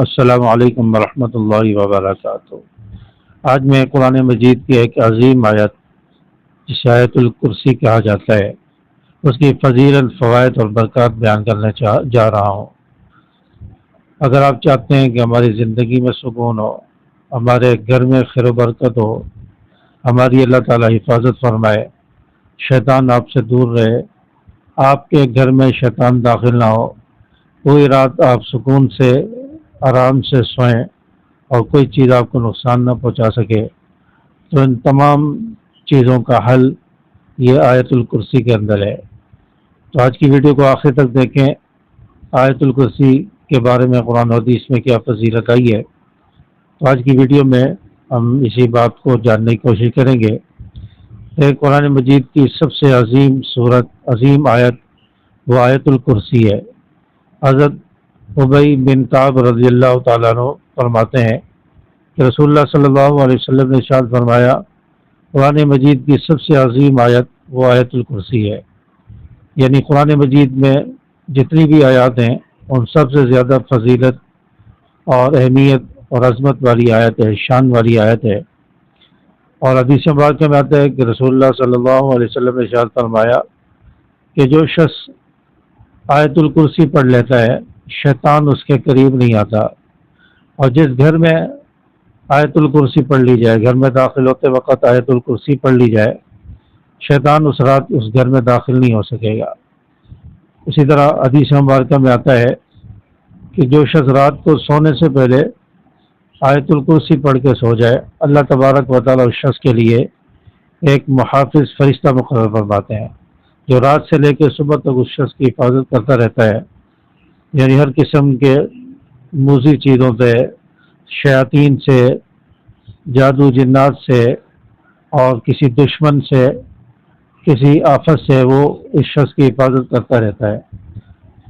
السلام علیکم ورحمۃ اللہ وبرکاتہ۔ آج میں قرآن مجید کی ایک عظیم آیت جسے آیت الکرسی کہا جاتا ہے اس کی فضیلت، فوائد اور برکات بیان کرنے جا رہا ہوں۔ اگر آپ چاہتے ہیں کہ ہماری زندگی میں سکون ہو، ہمارے گھر میں خیر و برکت ہو، ہماری اللہ تعالی حفاظت فرمائے، شیطان آپ سے دور رہے، آپ کے گھر میں شیطان داخل نہ ہو، پوری رات آپ سکون سے آرام سے سوئیں اور کوئی چیز آپ کو نقصان نہ پہنچا سکے، تو ان تمام چیزوں کا حل یہ آیت الکرسی کے اندر ہے۔ تو آج کی ویڈیو کو آخر تک دیکھیں۔ آیت الکرسی کے بارے میں قرآن و حدیث میں کیا فضیلت آئی ہے، تو آج کی ویڈیو میں ہم اسی بات کو جاننے کی کوشش کریں گے۔ قرآن مجید کی سب سے عظیم صورت، عظیم آیت وہ آیت الکرسی ہے۔ حضرت ابی بن کعب رضی اللہ تعالیٰ عنہ فرماتے ہیں کہ رسول اللہ صلی اللہ علیہ وسلم نے ارشاد فرمایا، قرآن مجید کی سب سے عظیم آیت وہ آیت الکرسی ہے۔ یعنی قرآن مجید میں جتنی بھی آیات ہیں ان سب سے زیادہ فضیلت اور اہمیت اور عظمت والی آیت ہے، شان والی آیت ہے۔ اور حدیث مبارکہ میں آتا ہے کہ رسول اللہ صلی اللہ علیہ وسلم نے ارشاد فرمایا کہ جو شخص آیت الکرسی پڑھ لیتا ہے شیطان اس کے قریب نہیں آتا، اور جس گھر میں آیت الکرسی پڑھ لی جائے، گھر میں داخل ہوتے وقت آیت الکرسی پڑھ لی جائے، شیطان اس رات اس گھر میں داخل نہیں ہو سکے گا۔ اسی طرح حدیث مبارکہ میں آتا ہے کہ جو شخص رات کو سونے سے پہلے آیت الکرسی پڑھ کے سو جائے، اللہ تبارک و تعالیٰ اس شخص کے لیے ایک محافظ فرشتہ مقرر فرماتے ہیں جو رات سے لے کے صبح تک اس شخص کی حفاظت کرتا رہتا ہے۔ یعنی ہر قسم کے موذی چیزوں سے، شیاطین سے، جادو جنات سے اور کسی دشمن سے، کسی آفت سے وہ اس شخص کی حفاظت کرتا رہتا ہے۔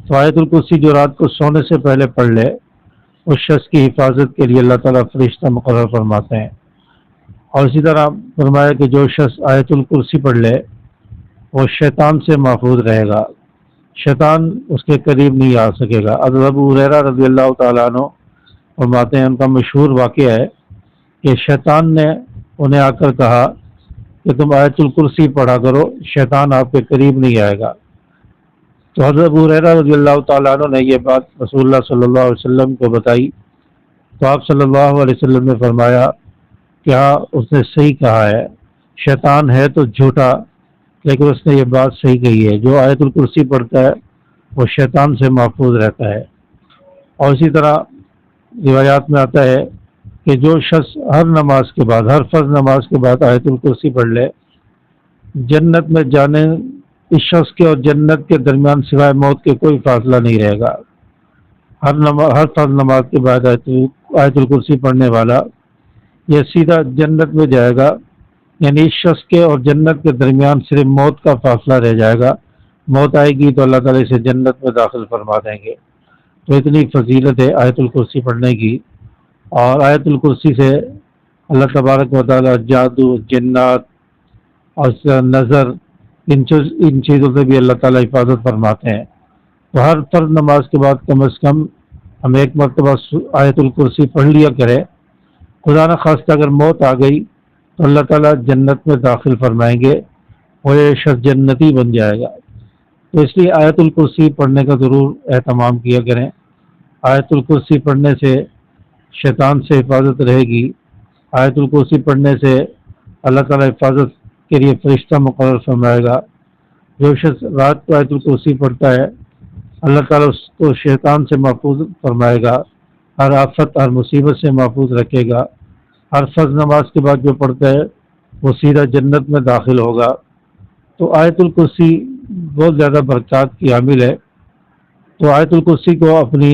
تو آیت الکرسی جو رات کو سونے سے پہلے پڑھ لے اس شخص کی حفاظت کے لیے اللہ تعالیٰ فرشتہ مقرر فرماتے ہیں۔ اور اسی طرح فرمایا کہ جو شخص آیت الکرسی پڑھ لے وہ شیطان سے محفوظ رہے گا، شیطان اس کے قریب نہیں آ سکے گا۔ حضرت ابو ہریرہ رضی اللہ تعالیٰ عنہ فرماتے ہیں، ان کا مشہور واقعہ ہے کہ شیطان نے انہیں آ کر کہا کہ تم آیت الکرسی پڑھا کرو، شیطان آپ کے قریب نہیں آئے گا۔ تو حضرت ابو ہریرہ رضی اللہ تعالیٰ عنہ نے یہ بات رسول اللہ صلی اللہ علیہ وسلم کو بتائی، تو آپ صلی اللہ علیہ وسلم نے فرمایا کہ ہاں اس نے صحیح کہا ہے، شیطان ہے تو جھوٹا لیکن اس نے یہ بات صحیح کہی ہے، جو آیت الکرسی پڑھتا ہے وہ شیطان سے محفوظ رہتا ہے۔ اور اسی طرح روایات میں آتا ہے کہ جو شخص ہر نماز کے بعد، ہر فرض نماز کے بعد آیت الکرسی پڑھ لے، جنت میں جانے اس شخص کے اور جنت کے درمیان سوائے موت کے کوئی فاصلہ نہیں رہے گا۔ ہر فرض نماز کے بعد آیت الکرسی پڑھنے والا یہ سیدھا جنت میں جائے گا، یعنی اس شخص کے اور جنت کے درمیان صرف موت کا فاصلہ رہ جائے گا، موت آئے گی تو اللہ تعالیٰ اسے جنت میں داخل فرما دیں گے۔ تو اتنی فضیلت ہے آیت الکرسی پڑھنے کی۔ اور آیت الکرسی سے اللہ تبارک و تعالیٰ جادو، جنات اور نظر، ان چیزوں سے بھی اللہ تعالیٰ حفاظت فرماتے ہیں۔ تو ہر فرض نماز کے بعد کم از کم ہم ایک مرتبہ آیت الکرسی پڑھ لیا کریں، خدا نہ خواستہ اگر موت آ گئی تو اللہ تعالیٰ جنت میں داخل فرمائیں گے اور یہ شخص جنتی بن جائے گا۔ تو اس لیے آیت الکرسی پڑھنے کا ضرور اہتمام کیا کریں۔ آیت الکرسی پڑھنے سے شیطان سے حفاظت رہے گی، آیت الکرسی پڑھنے سے اللہ تعالیٰ حفاظت کے لیے فرشتہ مقرر فرمائے گا۔ جو شخص رات کو آیت الکرسی پڑھتا ہے اللہ تعالیٰ اس کو شیطان سے محفوظ فرمائے گا، ہر آفت، ہر مصیبت سے محفوظ رکھے گا۔ ہر فرض نماز کے بعد جو پڑھتا ہے وہ سیدھا جنت میں داخل ہوگا۔ تو آیت الکرسی بہت زیادہ برکات کی حامل ہے۔ تو آیت الکرسی کو اپنی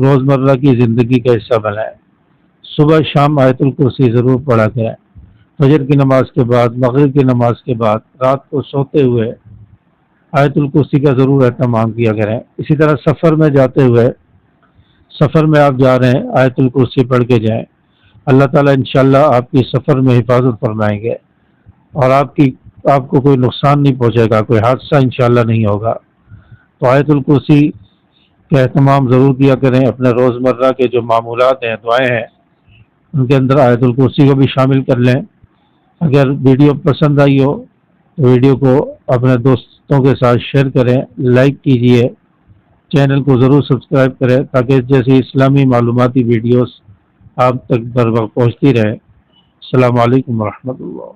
روزمرہ کی زندگی کا حصہ بنائیں، صبح شام آیت الکرسی ضرور پڑھا کریں، فجر کی نماز کے بعد، مغرب کی نماز کے بعد، رات کو سوتے ہوئے آیت الکرسی کا ضرور اہتمام کیا کریں۔ اسی طرح سفر میں جاتے ہوئے، سفر میں آپ جا رہے ہیں آیت الکرسی پڑھ کے جائیں، اللہ تعالیٰ انشاءاللہ آپ کی سفر میں حفاظت فرمائیں گے اور آپ کو کوئی نقصان نہیں پہنچے گا، کوئی حادثہ انشاءاللہ نہیں ہوگا۔ تو آیت الکرسی کا اہتمام ضرور کیا کریں. اپنے روزمرہ کے جو معمولات ہیں، دعائیں ہیں، ان کے اندر آیت الکرسی کو بھی شامل کر لیں. اگر ویڈیو پسند آئی ہو تو ویڈیو کو اپنے دوستوں کے ساتھ شیئر کریں، لائک کیجئے، چینل کو ضرور سبسکرائب کریں تاکہ جیسی اسلامی معلوماتی ویڈیوز آپ تک بر وقت پہنچتی رہیں. السلام علیکم ورحمۃ اللہ.